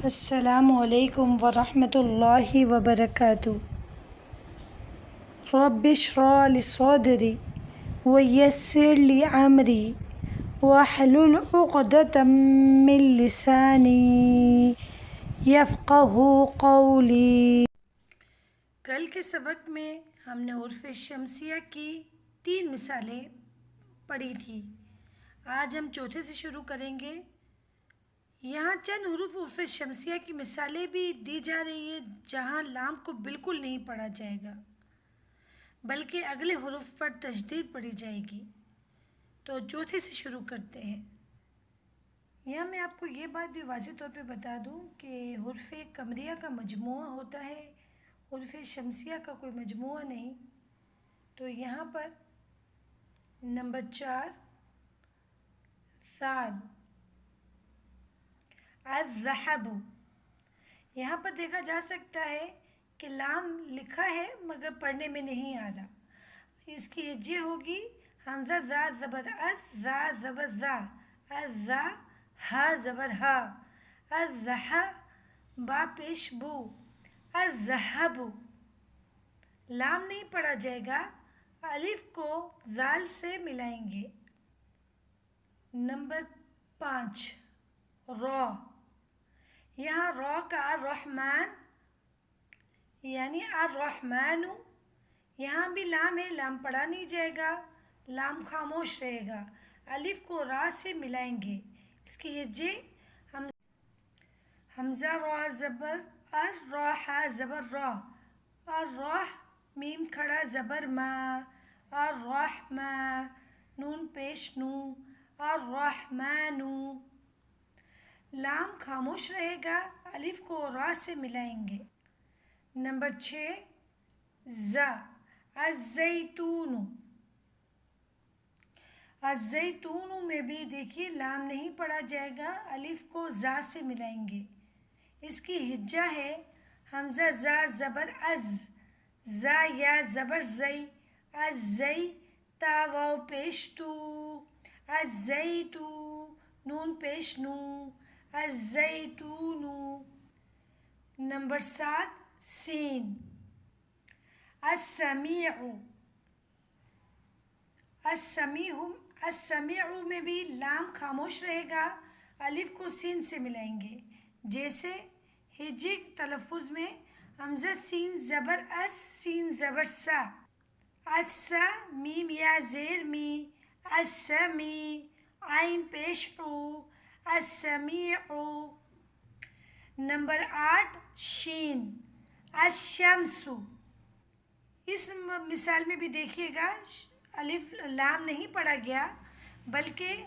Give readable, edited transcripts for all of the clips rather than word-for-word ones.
السلام علیکم ورحمۃ اللہ وبرکاتہ۔ رب اشرح لی صدری ویسر لی امری واحلل عقدۃ من لسانی یفقہوا قولی۔ کل کے سبق میں ہم نے حروف شمسیہ کی 3 مثالیں پڑھی تھی۔ آج ہم چوتھے سے شروع کریں گے۔ یہاں چند حروف شمسیہ کی مثالیں بھی دی جا رہی ہیں جہاں لام کو بالکل نہیں پڑھا جائے گا بلکہ اگلے حروف پر تشدید پڑھی جائے گی۔ تو چوتھے سے شروع کرتے ہیں۔ یہاں میں آپ کو یہ بات بھی واضح طور پہ بتا دوں کہ حروف قمریہ کا مجموعہ ہوتا ہے، حروف شمسیہ کا کوئی مجموعہ نہیں۔ تو یہاں پر نمبر 4 صاد، الذھب۔ یہاں پر دیکھا جا سکتا ہے کہ لام لکھا ہے مگر پڑھنے میں نہیں آ رہا۔ اس کی ہجے ہوگی حمزہ زا زبر از، زا زبر زا، الزا، ہا زبر ہا، الزح، با پیش بو، الذھب۔ لام نہیں پڑھا جائے گا، الف کو زال سے ملائیں گے۔ نمبر 5 را۔ یہاں را کا الرحمن یعنی الرحمن، یہاں بھی لام ہے، لام پڑھا نہیں جائے گا، لام خاموش رہے گا، الف کو را سے ملائیں گے۔ اس کی ہجے حمزہ را زبر ار، را ہا زبر را، الراہ، میم کھڑا زبر ما، الرحمہ، نون پیش نو، الرحمن۔ لام خاموش رہے گا، الف کو را سے ملائیں گے۔ نمبر 6 ز، الزیتون۔ الزیتون میں بھی دیکھیے لام نہیں پڑھا جائے گا، الف کو زا سے ملائیں گے۔ اس کی ہجہ ہے حمزہ زا زبر از، زا یا زبر زئی، الزئی، تا واو پیش تو، الزیتو، نون پیش نو، الزیتون۔ نمبر 7 سین، السمیع۔ السمیع میں بھی لام خاموش رہے گا، الف کو سین سے ملائیں گے۔ جیسے ہجے تلفظ میں حمزہ سین زبر اس، سین زبر سا، السا، میم یا زیر می، السمی، عین پیش عو، السمیع۔ نمبر 8 شین، الشمس۔ اس مثال میں بھی دیکھیے گا الف لام نہیں پڑھا گیا بلکہ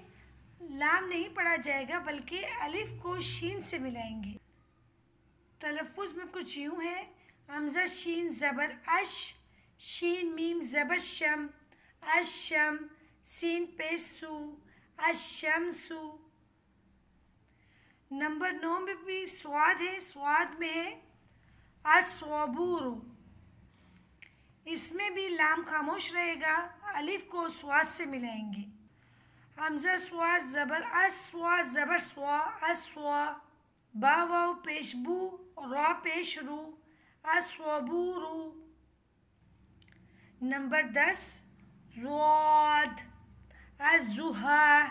لام نہیں پڑھا جائے گا بلکہ الف کو شین سے ملائیں گے۔ تلفظ میں کچھ یوں ہے، حمزہ شین زبر اش، شین میم زبر شم، الشم، سین پیش سو، الشمس۔ نمبر 9 میں بھی سواد ہے، سواد میں ہے الصبور۔ اس میں بھی لام خاموش رہے گا، الف کو سواد سے ملائیں گے۔ حمزہ سوا زبر اس، سوا زبر سوا، السوا، با واو پیش بو، را پیش رو، الصبور۔ نمبر 10 ضاد، الضحیٰ۔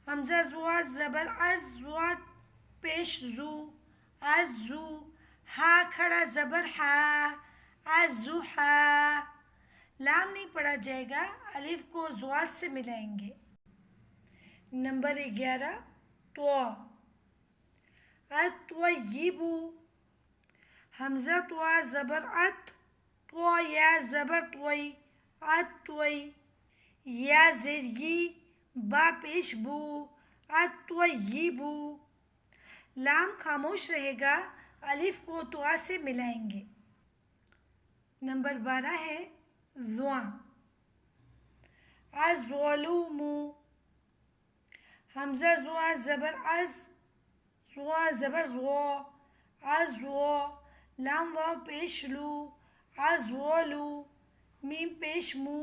حمزہ زوا زبر از، زوا پیش زو، الزو، ہا کھڑا زبر ہا، الضحیٰ۔ لام نہیں پڑھا جائے گا، الف کو زواد سے ملائیں گے۔ نمبر 11 طو، الطیب۔ حمزہ طوا زبر ات، طوا یا زبر طوی، الطوی، یا زیر ی، با پیش بو، الطیب۔ لام خاموش رہے گا، الف کو طوا سے ملائیں گے۔ نمبر 12 ہے ظواں، الظلوم۔ حمزہ زوا زبر از، زوا زبر زوا، الزوا، لام واو پیش لو، الظلو، میم پیش مو،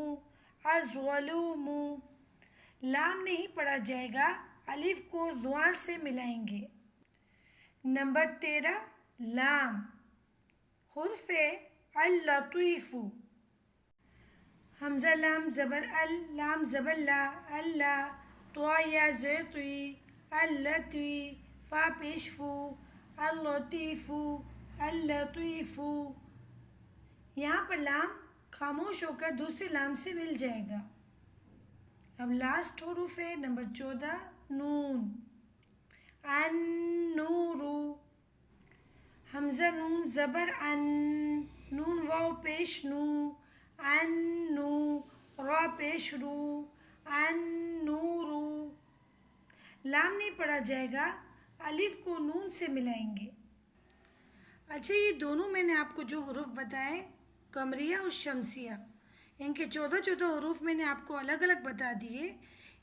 الظلوم۔ لام نہیں پڑھا جائے گا، الف کو ضواں سے ملائیں گے۔ نمبر 13 لام حرف اللطیف حمزہ لام زبر لام زبر لا اللہ طوا یا زیر طوی اللطوی فا پیش فو اللطیف اللطیف. یہاں پر لام خاموش ہو کر دوسرے لام سے مل جائے گا. اب لاسٹ حروف ہے نمبر 14 نون النور حمزہ نون زبر نون واو پیش نو النو را پیش رو النور. لام نہیں پڑھا جائے گا الف کو نون سے ملائیں گے. اچھا یہ دونوں میں نے آپ کو جو حروف بتائے قمریہ اور شمسیہ ان کے 14 حروف میں نے آپ کو الگ الگ بتا دیے.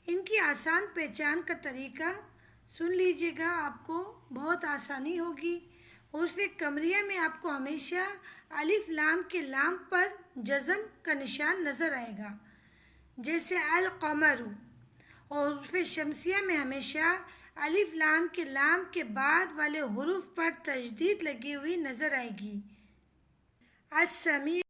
ان کی آسان پہچان کا طریقہ سن لیجئے گا آپ کو بہت آسانی ہوگی. حروف قمریہ میں آپ کو ہمیشہ الف لام کے لام پر جزم کا نشان نظر آئے گا جیسے القمر. اور حروف شمسیہ میں ہمیشہ الف لام کے لام کے بعد والے حروف پر تشدید لگی ہوئی نظر آئے گی. السمیع